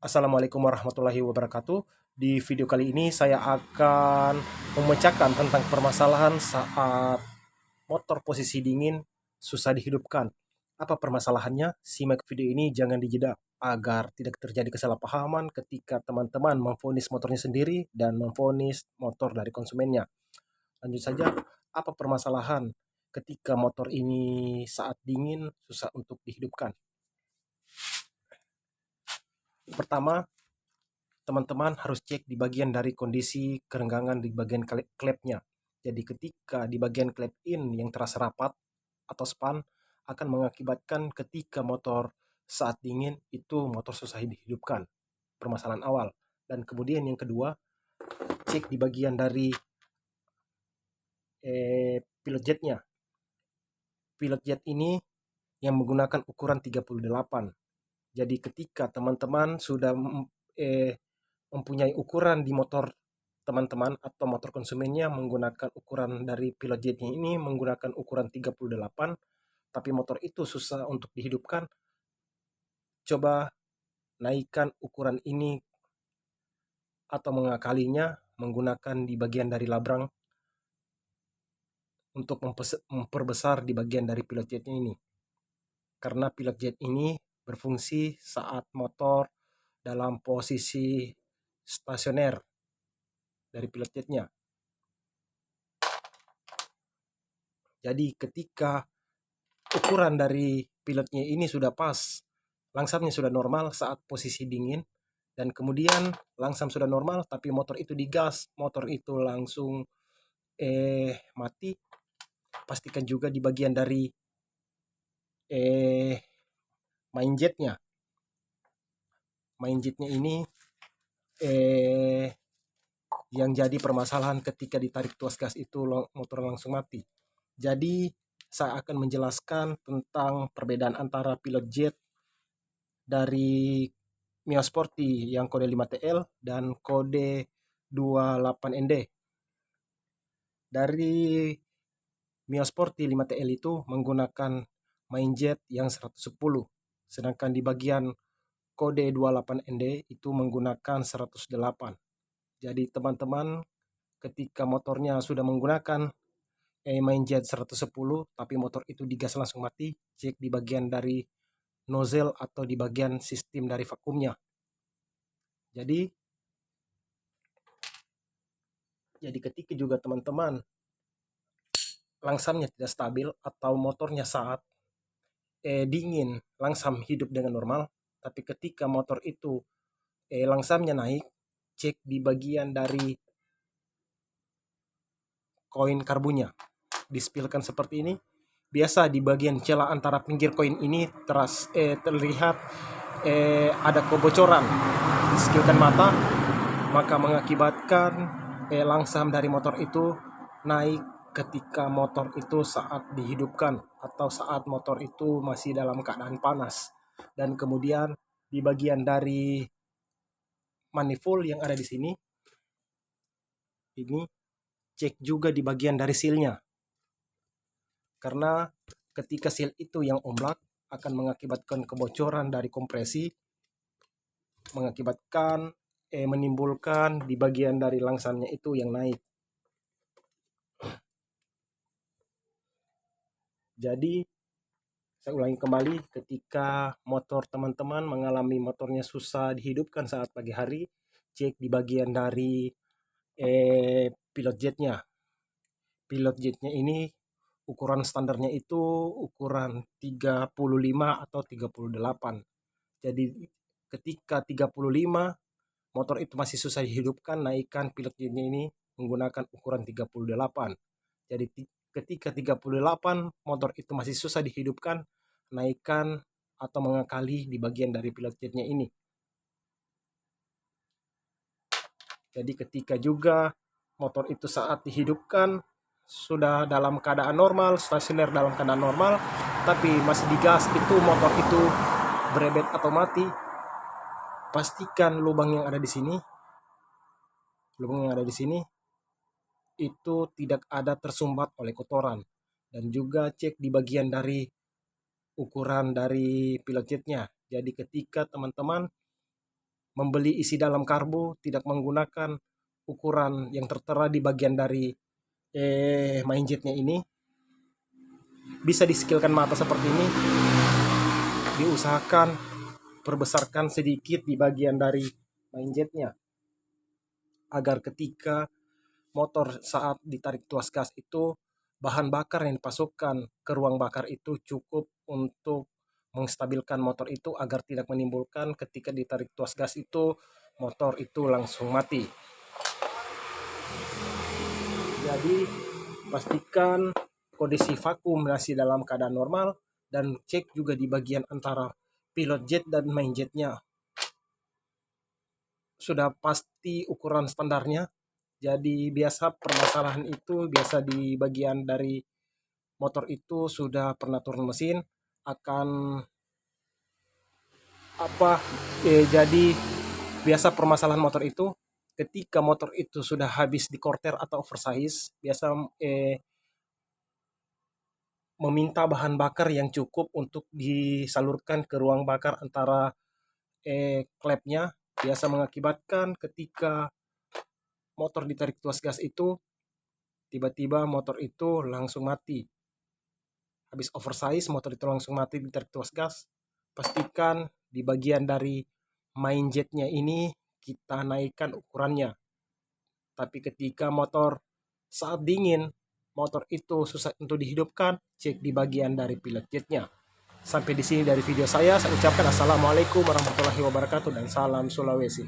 Assalamualaikum warahmatullahi wabarakatuh. Di video kali ini saya akan memecahkan tentang permasalahan saat motor posisi dingin susah dihidupkan. Apa permasalahannya? Simak video ini jangan dijeda agar tidak terjadi kesalahpahaman ketika teman-teman memvonis motornya sendiri dan memvonis motor dari konsumennya. Lanjut saja, apa permasalahan ketika motor ini saat dingin susah untuk dihidupkan? Pertama, teman-teman harus cek di bagian dari kondisi kerenggangan di bagian klepnya. Jadi ketika di bagian klep in yang terasa rapat atau span akan mengakibatkan ketika motor saat dingin itu motor susah dihidupkan. Permasalahan awal. Dan kemudian yang kedua, cek di bagian dari pilot jetnya. Pilot jet ini yang menggunakan ukuran 38. Jadi ketika teman-teman sudah mempunyai ukuran di motor teman-teman atau motor konsumennya menggunakan ukuran dari pilot jetnya ini menggunakan ukuran 38, tapi motor itu susah untuk dihidupkan, coba naikkan ukuran ini atau mengakalinya menggunakan di bagian dari labrang untuk memperbesar di bagian dari pilot jetnya ini. Karena pilot jet ini berfungsi saat motor dalam posisi stasioner dari pilot jetnya. Jadi ketika ukuran dari pilotnya ini sudah pas, langsamnya sudah normal saat posisi dingin, dan kemudian langsam sudah normal tapi motor itu digas, motor itu langsung mati, pastikan juga di bagian dari main jetnya. Main jetnya ini yang jadi permasalahan ketika ditarik tuas gas itu motor langsung mati. Jadi saya akan menjelaskan tentang perbedaan antara pilot jet dari Mio Sporty yang kode 5TL dan kode 28ND. Dari Mio Sporty 5TL itu menggunakan main jet yang 110, sedangkan di bagian kode 28ND itu menggunakan 108. Jadi teman-teman ketika motornya sudah menggunakan main jet 110 tapi motor itu digas langsung mati, cek di bagian dari nozzle atau di bagian sistem dari vakumnya. Jadi ketika juga teman-teman langsamnya tidak stabil atau motornya saat dingin langsam hidup dengan normal, tapi ketika motor itu langsamnya naik, cek di bagian dari koin karbunya. Dispilkan seperti ini. Biasa di bagian celah antara pinggir koin ini terlihat ada kebocoran. Diskilkan mata, maka mengakibatkan langsam dari motor itu naik ketika motor itu saat dihidupkan atau saat motor itu masih dalam keadaan panas. Dan kemudian di bagian dari manifold yang ada di sini, ini cek juga di bagian dari sealnya. Karena ketika seal itu yang ombak akan mengakibatkan kebocoran dari kompresi, mengakibatkan menimbulkan di bagian dari langsamnya itu yang naik. Jadi saya ulangi kembali, ketika motor teman-teman mengalami motornya susah dihidupkan saat pagi hari, cek di bagian dari pilot jetnya. Pilot jetnya ini ukuran standarnya itu ukuran 35 atau 38. Jadi ketika 35 motor itu masih susah dihidupkan, naikkan pilot jetnya ini menggunakan ukuran 38. Jadi ketika 38 motor itu masih susah dihidupkan, naikkan atau mengakali di bagian dari pilot jetnya ini. Jadi ketika juga motor itu saat dihidupkan sudah dalam keadaan normal, stasioner dalam keadaan normal, tapi masih digas itu motor itu berebet atau mati, pastikan lubang yang ada di sini itu tidak ada tersumbat oleh kotoran, dan juga cek di bagian dari ukuran dari pilot jetnya. Jadi ketika teman-teman membeli isi dalam karbu, tidak menggunakan ukuran yang tertera di bagian dari main jetnya ini, bisa diskilkan mata seperti ini, diusahakan perbesarkan sedikit di bagian dari main jetnya, agar ketika motor saat ditarik tuas gas itu, bahan bakar yang dipasukkan ke ruang bakar itu cukup untuk menstabilkan motor itu agar tidak menimbulkan ketika ditarik tuas gas itu motor itu langsung mati. Jadi pastikan kondisi vakum masih dalam keadaan normal, dan cek juga di bagian antara pilot jet dan main jetnya sudah pasti ukuran standarnya. Jadi biasa permasalahan itu biasa di bagian dari motor itu sudah pernah turun mesin, akan jadi biasa permasalahan motor itu ketika motor itu sudah habis di korter atau oversize, biasa meminta bahan bakar yang cukup untuk disalurkan ke ruang bakar antara klepnya, biasa mengakibatkan ketika motor ditarik tuas gas itu tiba-tiba motor itu langsung mati. Habis oversize motor itu langsung mati ditarik tuas gas. Pastikan di bagian dari main jetnya ini kita naikkan ukurannya. Tapi ketika motor saat dingin, motor itu susah untuk dihidupkan, cek di bagian dari pilot jetnya. Sampai di sini dari video saya ucapkan assalamualaikum warahmatullahi wabarakatuh dan salam Sulawesi.